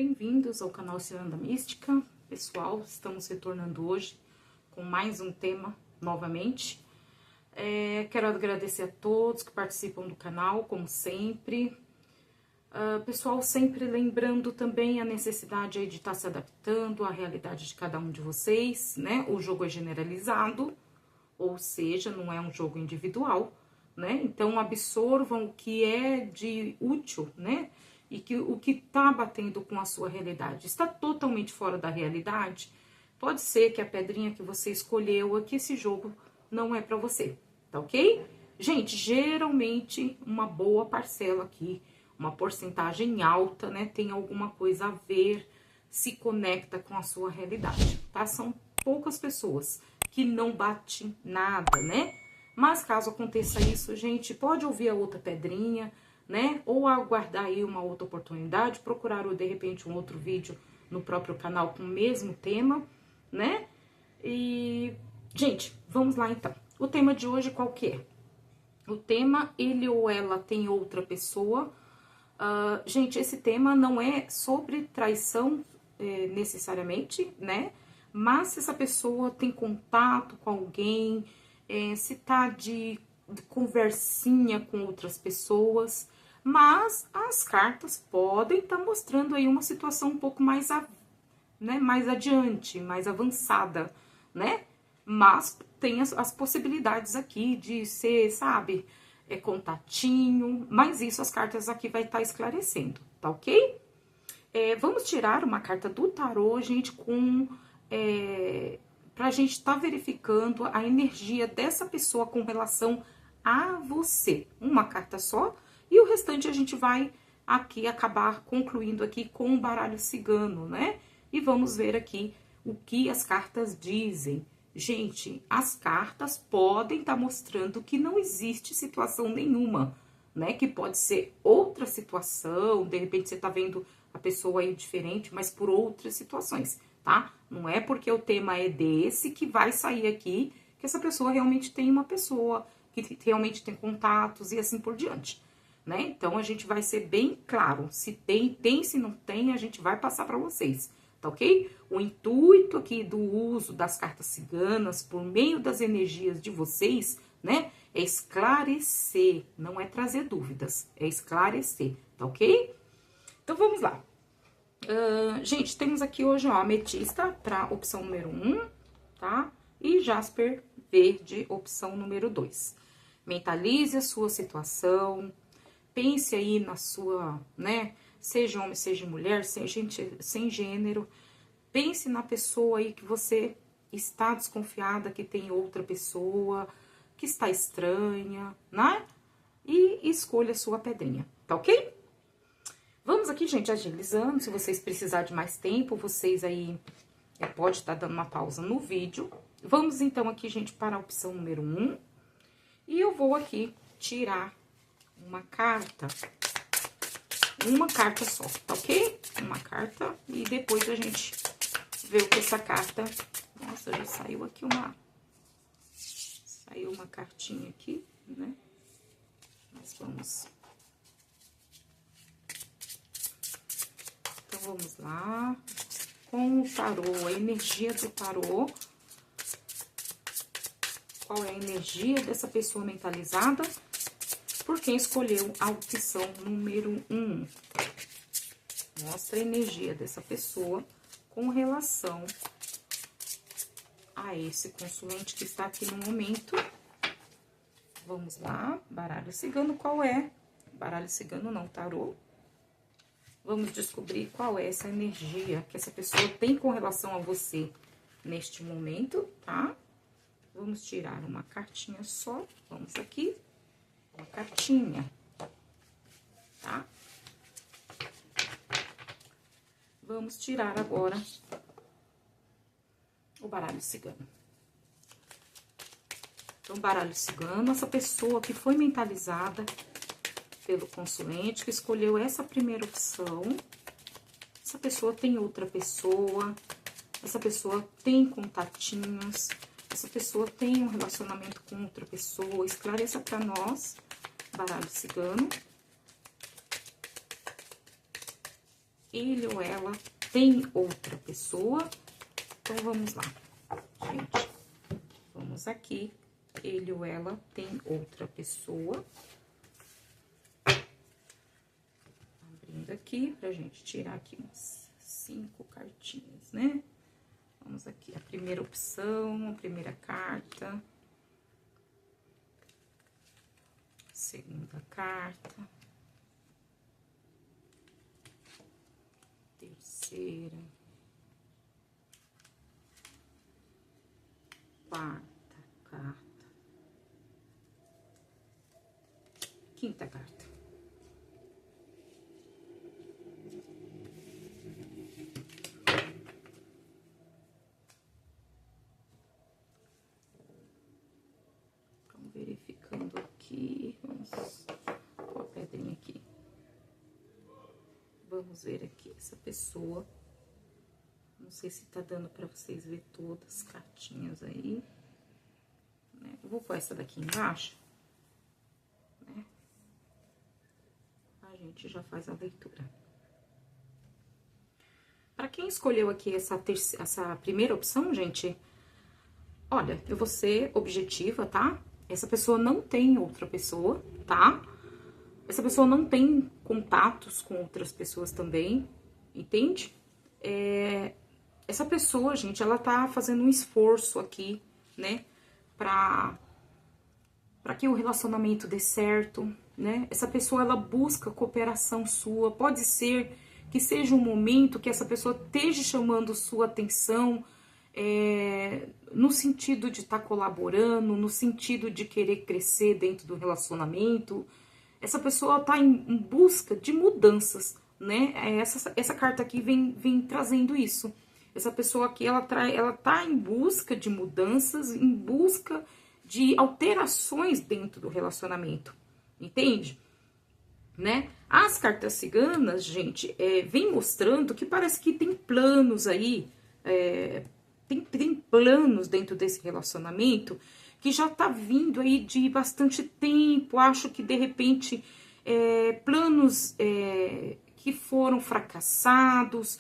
Bem-vindos ao canal Ciranda Mística. Pessoal, estamos retornando hoje com mais um tema novamente. Quero agradecer a todos que participam do canal, como sempre. Pessoal, sempre lembrando também a necessidade aí de estar se adaptando à realidade de cada um de vocês, né? O jogo é generalizado, ou seja, não é um jogo individual, né? Então, absorvam o que é de útil, né? E que o que tá batendo com a sua realidade está totalmente fora da realidade, pode ser que a pedrinha que você escolheu aqui, esse jogo não é para você, tá ok? Gente, geralmente uma boa parcela aqui, uma porcentagem alta, né, tem alguma coisa a ver, se conecta com a sua realidade, tá? São poucas pessoas que não bate nada, né? Mas caso aconteça isso, gente, pode ouvir a outra pedrinha, né? Ou aguardar aí uma outra oportunidade, procurar de repente um outro vídeo no próprio canal com o mesmo tema, né? E, gente, vamos lá então. O tema de hoje qual que é? O tema, ele ou ela tem outra pessoa. Gente, esse tema não é sobre traição necessariamente, né? Mas se essa pessoa tem contato com alguém, se tá de conversinha com outras pessoas, mas as cartas podem estar mostrando aí uma situação um pouco mais, mais adiante, mais avançada, né? Mas tem as possibilidades aqui de ser, sabe, contatinho, mas isso as cartas aqui vai estar esclarecendo, tá ok? Vamos tirar uma carta do tarô, gente, pra gente estar verificando a energia dessa pessoa com relação a você. Uma carta só, e o restante a gente vai aqui acabar concluindo aqui com o baralho cigano, né? E vamos ver aqui o que as cartas dizem. Gente, as cartas podem estar mostrando que não existe situação nenhuma, né? Que pode ser outra situação, de repente você tá vendo a pessoa aí diferente, mas por outras situações, tá? Não é porque o tema é desse que vai sair aqui que essa pessoa realmente tem uma pessoa, que realmente tem contatos e assim por diante, né? Então, a gente vai ser bem claro, se tem, se não tem, a gente vai passar para vocês, tá ok? O intuito aqui do uso das cartas ciganas, por meio das energias de vocês, né? É esclarecer, não é trazer dúvidas, é esclarecer, tá ok? Então, vamos lá. Gente, temos aqui hoje, ó, ametista para opção número 1, tá? E jasper verde, opção número 2. Mentalize a sua situação, pense aí na sua, né? Seja homem, seja mulher, sem gênero. Pense na pessoa aí que você está desconfiada que tem outra pessoa, que está estranha, né? E escolha a sua pedrinha, tá ok? Vamos aqui, gente, agilizando. Se vocês precisarem de mais tempo, vocês aí pode estar dando uma pausa no vídeo. Vamos então aqui, gente, para a opção número 1. E eu vou aqui tirar uma carta só, tá ok? Uma carta e depois a gente vê o que essa carta... Nossa, já saiu aqui Saiu uma cartinha aqui, né? Nós vamos... Então, vamos lá. Com o tarô, a energia do tarô. Qual é a energia dessa pessoa mentalizada? Por quem escolheu a opção número 1. Mostra a energia dessa pessoa com relação a esse consulente que está aqui no momento. Vamos lá, baralho cigano, qual é? Baralho cigano não, tarô. Vamos descobrir qual é essa energia que essa pessoa tem com relação a você neste momento, tá? Vamos tirar uma cartinha só, vamos aqui, uma cartinha, tá? Vamos tirar agora o baralho cigano. Então, baralho cigano, essa pessoa que foi mentalizada pelo consulente, que escolheu essa primeira opção, essa pessoa tem outra pessoa, essa pessoa tem contatinhos, essa pessoa tem um relacionamento com outra pessoa. Esclareça para nós, baralho cigano. ele ou ela tem outra pessoa. Então, vamos lá, gente. Vamos aqui, ele ou ela tem outra pessoa. Abrindo aqui, pra gente tirar aqui umas 5 cartinhas, né? Vamos aqui, a primeira opção, a primeira carta. Segunda carta. Terceira. Quarta carta. Quinta carta. Vamos verificando aqui. Vamos pôr a pedrinha aqui. Vamos ver aqui essa pessoa. Não sei se tá dando pra vocês ver todas as cartinhas aí. Né? Eu vou pôr essa daqui embaixo. Né? A gente já faz a leitura. Pra quem escolheu aqui essa primeira opção, gente, olha, eu vou ser objetiva, tá? Essa pessoa não tem outra pessoa, tá? Essa pessoa não tem contatos com outras pessoas também, entende? Essa pessoa, gente, ela tá fazendo um esforço aqui, né? Pra que o relacionamento dê certo, né? Essa pessoa, ela busca cooperação sua. Pode ser que seja um momento que essa pessoa esteja chamando sua atenção, no sentido de estar colaborando, no sentido de querer crescer dentro do relacionamento. Essa pessoa tá em busca de mudanças, né? Essa carta aqui vem trazendo isso. Essa pessoa aqui, ela tá em busca de mudanças, em busca de alterações dentro do relacionamento, entende? Né? As cartas ciganas, gente, vem mostrando que parece que tem planos aí, tem planos dentro desse relacionamento que já tá vindo aí de bastante tempo. Acho que, de repente, planos que foram fracassados,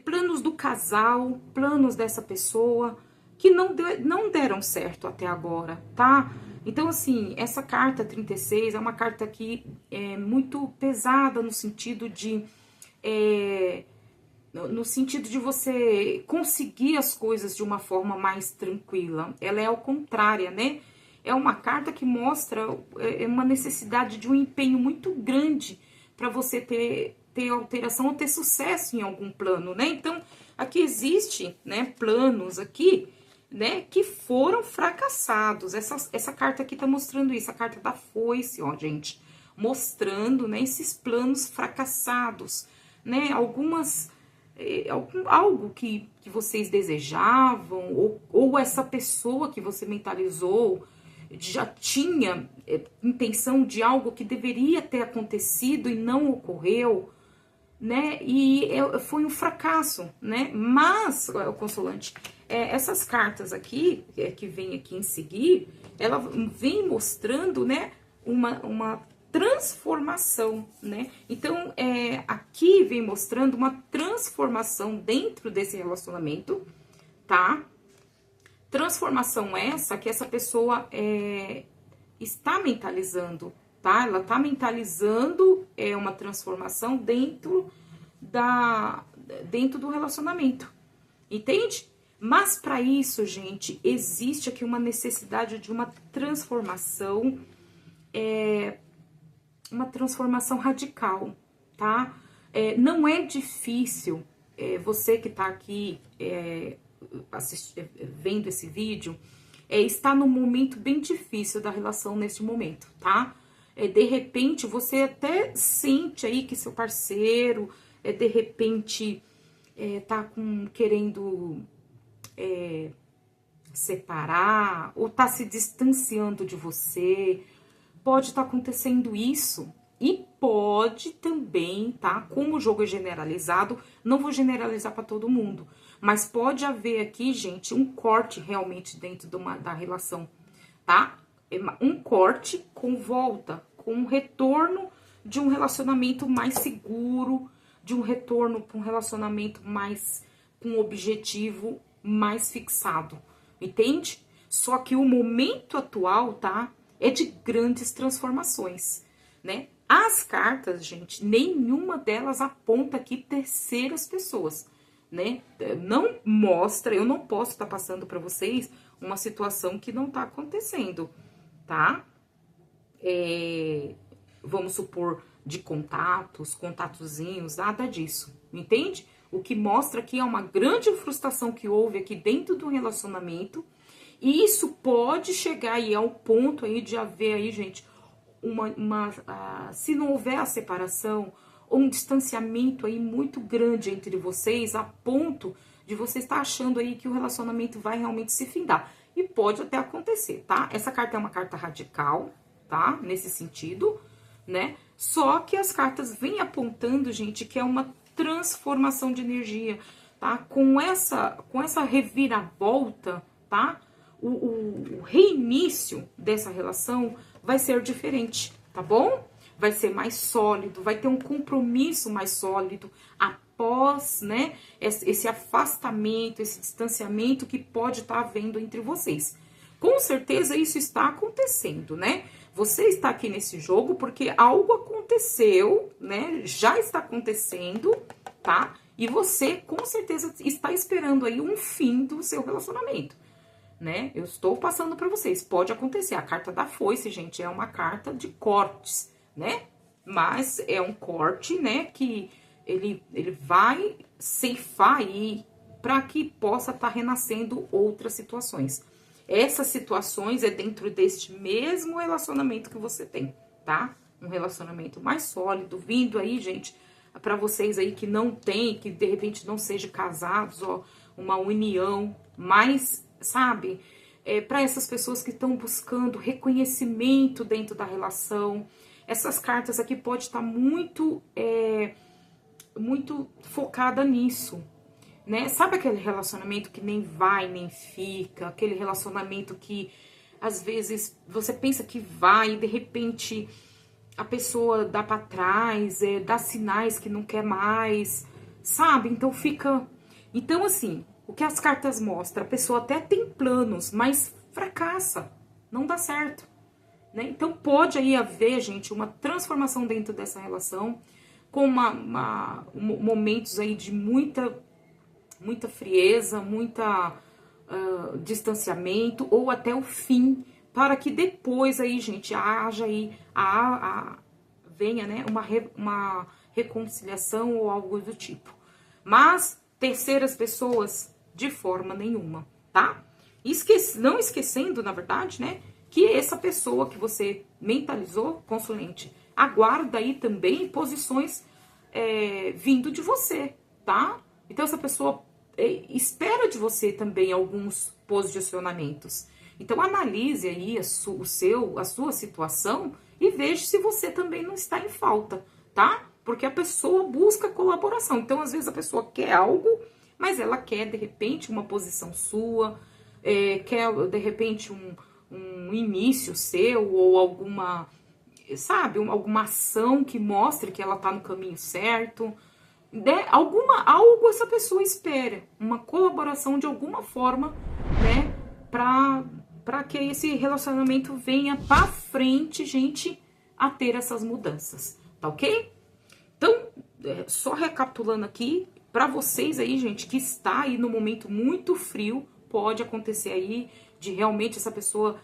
planos do casal, planos dessa pessoa, que não deram certo até agora, tá? Então, assim, essa carta 36 é uma carta que é muito pesada no sentido de... no sentido de você conseguir as coisas de uma forma mais tranquila. Ela é ao contrário, né? É uma carta que mostra uma necessidade de um empenho muito grande para você ter alteração ou ter sucesso em algum plano, né? Então, aqui existe, né, planos aqui, né, que foram fracassados. Essa carta aqui tá mostrando isso, a carta da foice, ó, gente, mostrando, né, esses planos fracassados, né, algo que vocês desejavam, ou essa pessoa que você mentalizou já tinha intenção de algo que deveria ter acontecido e não ocorreu, né? E foi um fracasso, né? Mas, o consolante, essas cartas aqui, que vem aqui em seguir, ela vem mostrando, né, uma transformação, né? Então, aqui vem mostrando uma transformação dentro desse relacionamento, tá? Transformação essa que essa pessoa está mentalizando, tá? Ela tá mentalizando uma transformação dentro do relacionamento, entende? Mas para isso, gente, existe aqui uma necessidade de uma transformação, radical, tá? Não é difícil, você que tá aqui vendo esse vídeo, está num momento bem difícil da relação nesse momento, tá? De repente, você até sente aí que seu parceiro, de repente, tá querendo separar, ou tá se distanciando de você. Pode estar acontecendo isso. E pode também, tá? Como o jogo é generalizado, não vou generalizar para todo mundo, mas pode haver aqui, gente, um corte realmente dentro da relação, tá? Um corte com volta, com um retorno de um relacionamento mais seguro, de um retorno para um relacionamento mais com um objetivo mais fixado, entende? Só que o momento atual, tá? É de grandes transformações, né? As cartas, gente, nenhuma delas aponta aqui terceiras pessoas, né? Não mostra, eu não posso estar passando para vocês uma situação que não tá acontecendo, tá? Vamos supor, de contatozinhos, nada disso, entende? O que mostra aqui é uma grande frustração que houve aqui dentro do relacionamento, e isso pode chegar aí ao ponto aí de haver aí, gente, se não houver a separação, ou um distanciamento aí muito grande entre vocês, a ponto de você estar achando aí que o relacionamento vai realmente se findar. E pode até acontecer, tá? Essa carta é uma carta radical, tá? Nesse sentido, né? Só que as cartas vêm apontando, gente, que é uma transformação de energia, tá? Com essa reviravolta, tá? O reinício dessa relação vai ser diferente, tá bom? Vai ser mais sólido, vai ter um compromisso mais sólido após, né, esse afastamento, esse distanciamento que pode estar havendo entre vocês. Com certeza isso está acontecendo, né? Você está aqui nesse jogo porque algo aconteceu, né? Já está acontecendo, tá? E você com certeza está esperando aí um fim do seu relacionamento, né? Eu estou passando para vocês, pode acontecer. A carta da foice, gente, é uma carta de cortes, né? Mas é um corte, né, que ele vai ceifar aí para que possa estar renascendo outras situações. Essas situações é dentro deste mesmo relacionamento que você tem, tá? Um relacionamento mais sólido, vindo aí, gente, para vocês aí que não tem, que de repente não sejam casados, ó, uma união mais, sabe? Para essas pessoas que estão buscando reconhecimento dentro da relação. Essas cartas aqui pode estar muito focada nisso, né? Sabe aquele relacionamento que nem vai nem fica, aquele relacionamento que às vezes você pensa que vai e de repente a pessoa dá para trás, dá sinais que não quer mais, sabe? Então assim, o que as cartas mostram, a pessoa até tem planos, mas fracassa, não dá certo, né? Então pode aí haver, gente, uma transformação dentro dessa relação, com momentos aí de muita frieza, distanciamento, ou até o fim, para que depois aí, gente, haja aí, venha, né, uma reconciliação ou algo do tipo. Mas terceiras pessoas, de forma nenhuma, tá? Não esquecendo, na verdade, né, que essa pessoa que você mentalizou, consulente, aguarda aí também posições vindo de você, tá? Então essa pessoa espera de você também alguns posicionamentos. Então analise aí a sua situação e veja se você também não está em falta, tá? Porque a pessoa busca colaboração. Então às vezes a pessoa quer algo, mas ela quer de repente uma posição sua, quer de repente um início seu ou alguma, sabe, alguma ação que mostre que ela tá no caminho certo. Algo essa pessoa espera, uma colaboração de alguma forma, né, pra que esse relacionamento venha pra frente, gente, a ter essas mudanças, tá ok? Então, só recapitulando aqui, pra vocês aí, gente, que está aí no momento muito frio, pode acontecer aí de realmente essa pessoa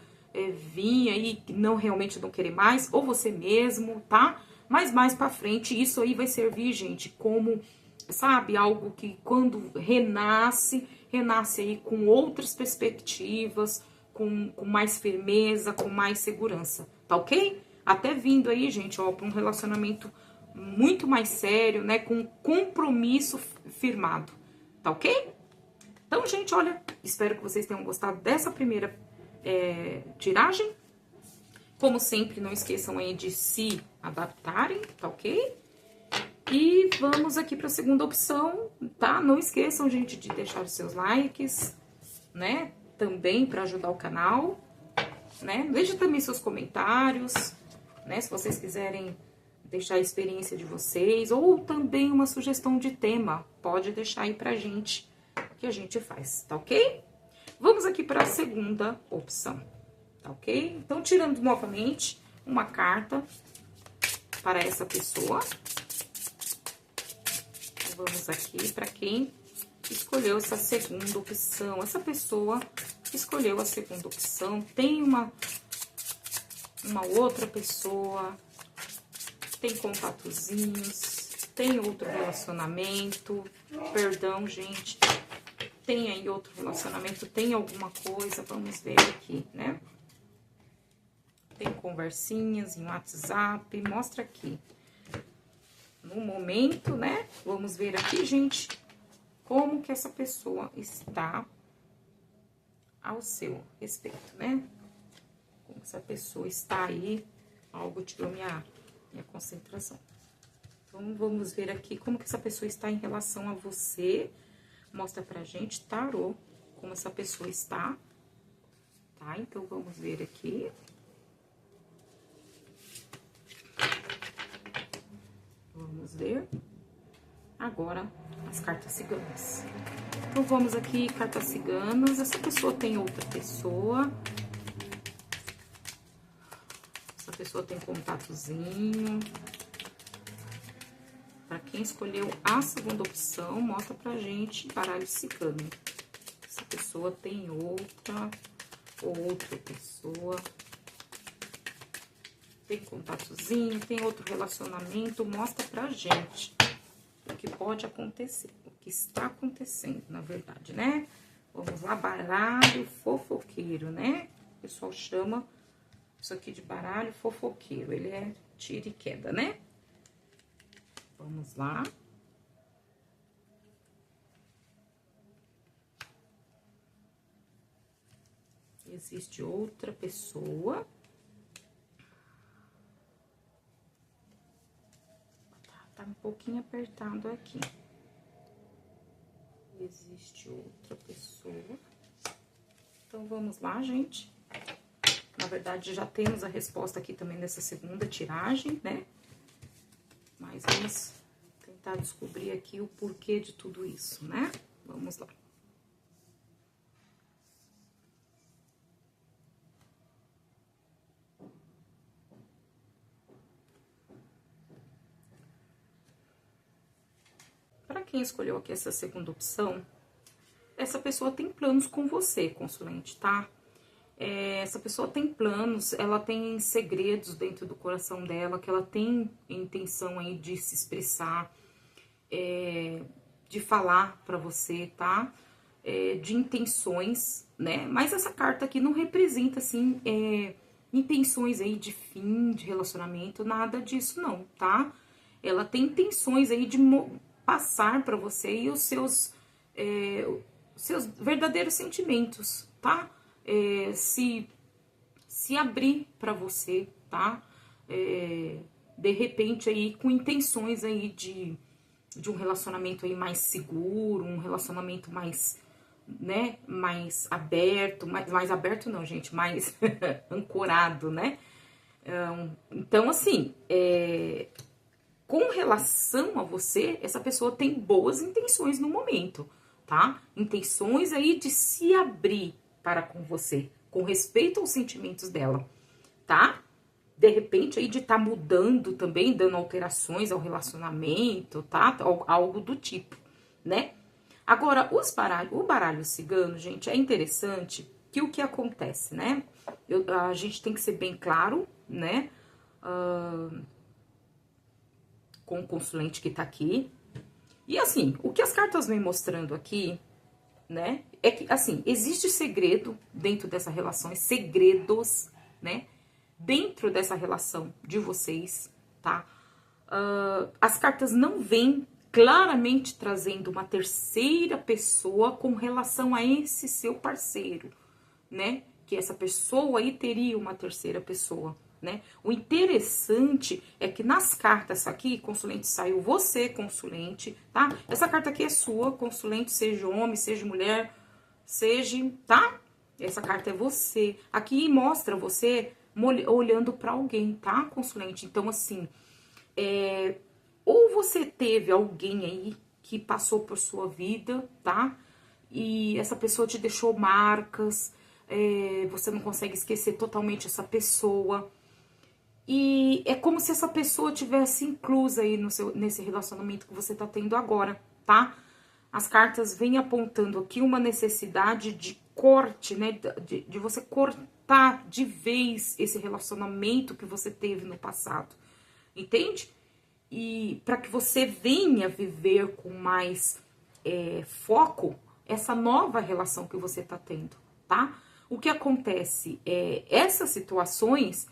vir aí realmente não querer mais, ou você mesmo, tá? Mas mais pra frente, isso aí vai servir, gente, como, sabe, algo que quando renasce aí com outras perspectivas, com mais firmeza, com mais segurança, tá ok? Até vindo aí, gente, ó, pra um relacionamento muito mais sério, né, com compromisso firmado, tá ok? Então, gente, olha, espero que vocês tenham gostado dessa primeira tiragem. Como sempre, não esqueçam aí de se adaptarem, tá ok? E vamos aqui para a segunda opção, tá? Não esqueçam, gente, de deixar os seus likes, né? Também para ajudar o canal, né? Deixa também seus comentários, né? Se vocês quiserem, deixar a experiência de vocês, ou também uma sugestão de tema, pode deixar aí pra gente, que a gente faz, tá ok? Vamos aqui para a segunda opção, tá ok? Então, tirando novamente uma carta para essa pessoa. Vamos aqui para quem escolheu essa segunda opção. Essa pessoa escolheu a segunda opção. Tem uma outra pessoa, tem contatozinhos, tem outro relacionamento. Perdão, gente. Tem aí outro relacionamento, tem alguma coisa, vamos ver aqui, né? Tem conversinhas em WhatsApp, mostra aqui. No momento, né? Vamos ver aqui, gente, como que essa pessoa está ao seu respeito, né? Como essa pessoa está aí, algo tirou minha concentração. Então, vamos ver aqui como que essa pessoa está em relação a você. Mostra pra gente, tarô, como essa pessoa está, tá? Então, vamos ver aqui. Vamos ver agora as cartas ciganas. Então, vamos aqui, cartas ciganas. Essa pessoa tem outra pessoa. Essa pessoa tem contatozinho. Para quem escolheu a segunda opção, mostra pra gente baralho cigano. Essa pessoa tem outra pessoa. Tem contatozinho, tem outro relacionamento, mostra pra gente o que pode acontecer, o que está acontecendo, na verdade, né? Vamos lá, baralho fofoqueiro, né? O pessoal chama isso aqui de baralho fofoqueiro, ele é tira e queda, né? Vamos lá. Existe outra pessoa. Tá um pouquinho apertado aqui. Existe outra pessoa. Então, vamos lá, gente. Na verdade, já temos a resposta aqui também nessa segunda tiragem, né? Mas vamos tentar descobrir aqui o porquê de tudo isso, né? Vamos lá. Para quem escolheu aqui essa segunda opção, essa pessoa tem planos com você, consulente, tá? Essa pessoa tem planos, ela tem segredos dentro do coração dela, que ela tem intenção aí de se expressar, de falar pra você, tá? De intenções, né? Mas essa carta aqui não representa, assim, intenções aí de fim, de relacionamento, nada disso não, tá? Ela tem intenções aí de passar pra você e os seus verdadeiros sentimentos, tá? Se abrir para você, tá? De repente aí com intenções aí de um relacionamento aí mais seguro, um relacionamento mais, né, mais aberto, mais aberto não, gente, mais ancorado, né? Então, assim, com relação a você, essa pessoa tem boas intenções no momento, tá? Intenções aí de se abrir para com você, com respeito aos sentimentos dela, tá? De repente aí de estar mudando também, dando alterações ao relacionamento, tá? Algo do tipo, né? Agora, o baralho cigano, gente, é interessante que o que acontece, né? A gente tem que ser bem claro, né? Com o consulente que tá aqui. E assim, o que as cartas vêm mostrando aqui, né? É que, assim, existe segredo dentro dessa relação, segredos, né? Dentro dessa relação de vocês, tá? As cartas não vêm claramente trazendo uma terceira pessoa com relação a esse seu parceiro, né? Que essa pessoa aí teria uma terceira pessoa, né? O interessante é que nas cartas aqui, consulente, saiu você, consulente, tá? Essa carta aqui é sua, consulente, seja homem, seja mulher, seja, tá? Essa carta é você. Aqui mostra você olhando pra alguém, tá, consulente? Então, assim, Ou você teve alguém aí que passou por sua vida, tá? E essa pessoa te deixou marcas, você não consegue esquecer totalmente essa pessoa. E é como se essa pessoa tivesse inclusa aí nesse relacionamento que você tá tendo agora, tá? As cartas vêm apontando aqui uma necessidade de corte, né? De você cortar de vez esse relacionamento que você teve no passado, entende? E para que você venha viver com mais foco essa nova relação que você tá tendo, tá? O que acontece essas situações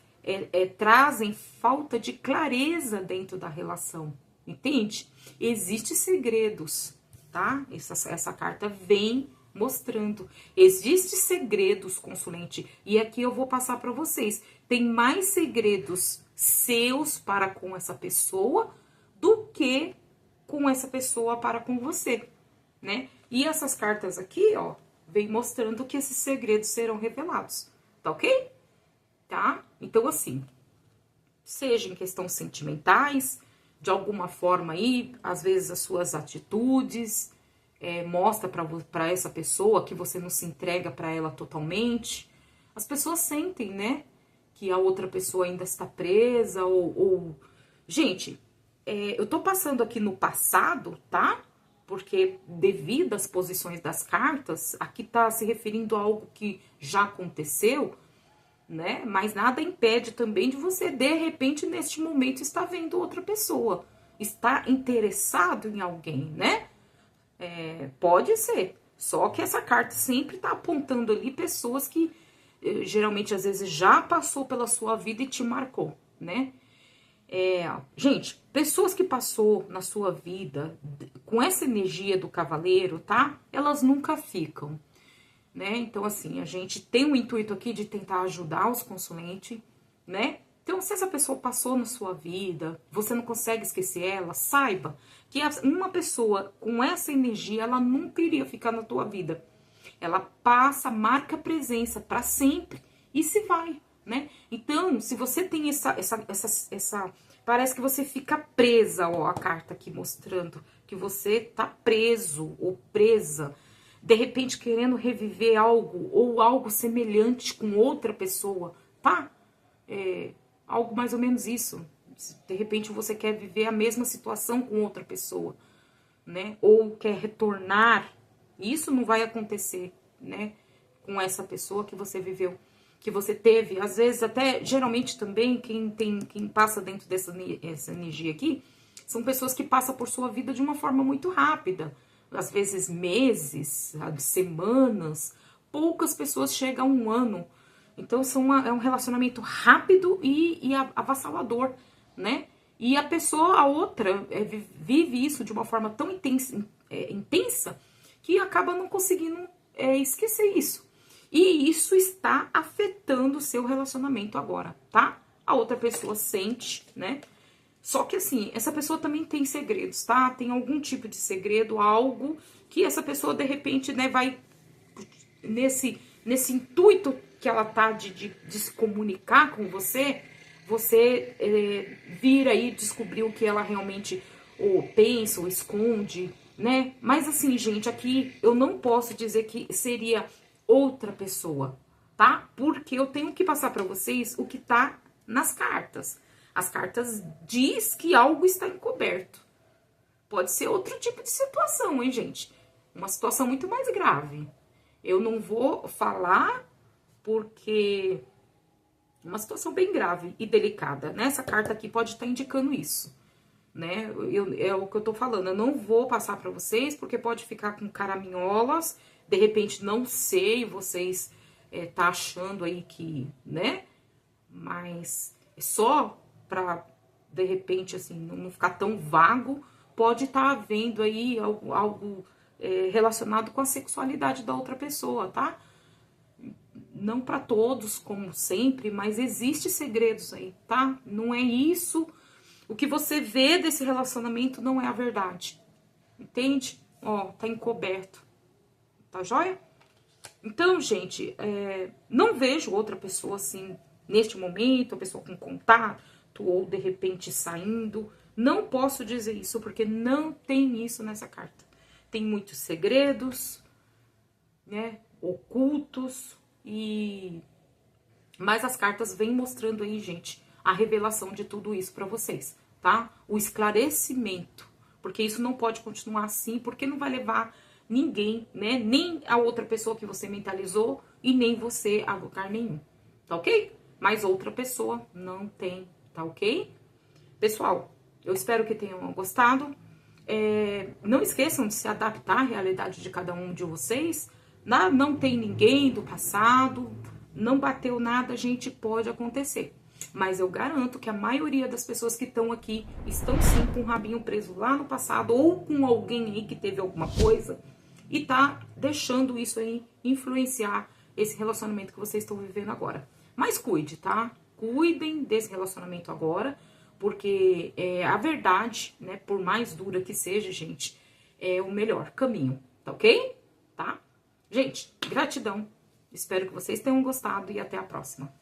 trazem falta de clareza dentro da relação, entende? Existem segredos, tá? Essa carta vem mostrando. Existem segredos, consulente, e aqui eu vou passar para vocês. Tem mais segredos seus para com essa pessoa do que com essa pessoa para com você, né? E essas cartas aqui, ó, vem mostrando que esses segredos serão revelados, tá ok? Tá? Então, assim, seja em questões sentimentais, de alguma forma aí, às vezes as suas atitudes, mostra para essa pessoa que você não se entrega para ela totalmente. As pessoas sentem, né, que a outra pessoa ainda está presa ou... Gente, eu tô passando aqui no passado, tá? Porque devido às posições das cartas, aqui tá se referindo a algo que já aconteceu, né? Mas nada impede também de você, de repente, neste momento, estar vendo outra pessoa. Estar interessado em alguém, né? Pode ser. Só que essa carta sempre tá apontando ali pessoas que, geralmente, às vezes, já passou pela sua vida e te marcou, né? Gente, pessoas que passou na sua vida com essa energia do cavaleiro, tá? Elas nunca ficam, né? Então, assim, a gente tem um intuito aqui de tentar ajudar os consulentes, né? Então, se essa pessoa passou na sua vida, você não consegue esquecer ela, saiba que uma pessoa com essa energia, ela nunca iria ficar na tua vida. Ela passa, marca presença para sempre e se vai, né? Então, se você tem essa parece que você fica presa, ó, a carta aqui mostrando que você tá preso ou presa, de repente querendo reviver algo ou algo semelhante com outra pessoa, tá? Algo mais ou menos isso. De repente você quer viver a mesma situação com outra pessoa, né? Ou quer retornar. Isso não vai acontecer, né? Com essa pessoa que você viveu, que você teve. Às vezes até, geralmente também, quem passa dentro essa energia aqui, são pessoas que passam por sua vida de uma forma muito rápida. Às vezes meses, semanas, poucas pessoas chegam a um ano. Então é um relacionamento rápido e avassalador, né? E a pessoa, a outra, vive isso de uma forma tão intensa que acaba não conseguindo esquecer isso. E isso está afetando o seu relacionamento agora, tá? A outra pessoa sente, né? Só que assim, essa pessoa também tem segredos, tá? Tem algum tipo de segredo, algo que essa pessoa, de repente, né, vai nesse intuito que ela tá de se comunicar com você, você vir aí descobrir o que ela realmente ou pensa ou esconde, né? Mas assim, gente, aqui eu não posso dizer que seria outra pessoa, tá? Porque eu tenho que passar para vocês o que tá nas cartas. As cartas diz que algo está encoberto. Pode ser outro tipo de situação, hein, gente? Uma situação muito mais grave. Eu não vou falar porque uma situação bem grave e delicada, né? Essa carta aqui pode estar indicando isso, né? É o que eu tô falando. Eu não vou passar para vocês porque pode ficar com caraminholas. De repente, não sei, vocês tá achando aí que, né? Mas é só para, de repente, assim, não ficar tão vago, pode estar havendo aí algo relacionado com a sexualidade da outra pessoa, tá? Não para todos, como sempre, mas existe segredos aí, tá? Não é isso. O que você vê desse relacionamento não é a verdade, entende? Ó, tá encoberto, tá joia? Então, gente, não vejo outra pessoa assim, neste momento, a pessoa com contato, morto ou de repente saindo. Não posso dizer isso porque não tem isso nessa carta. Tem muitos segredos, né, ocultos, mas as cartas vêm mostrando aí, gente, a revelação de tudo isso para vocês, tá? O esclarecimento, porque isso não pode continuar assim, porque não vai levar ninguém, né, nem a outra pessoa que você mentalizou e nem você a lugar nenhum, tá ok? Mas outra pessoa não tem, tá ok? Pessoal, eu espero que tenham gostado. Não esqueçam de se adaptar à realidade de cada um de vocês. Não tem ninguém do passado, não bateu nada, gente, pode acontecer. Mas eu garanto que a maioria das pessoas que estão aqui estão sim com o rabinho preso lá no passado ou com alguém aí que teve alguma coisa e tá deixando isso aí influenciar esse relacionamento que vocês estão vivendo agora. Mas cuide, tá? Cuidem desse relacionamento agora, porque a verdade, né, por mais dura que seja, gente, é o melhor caminho, tá ok? Tá? Gente, gratidão. Espero que vocês tenham gostado e até a próxima.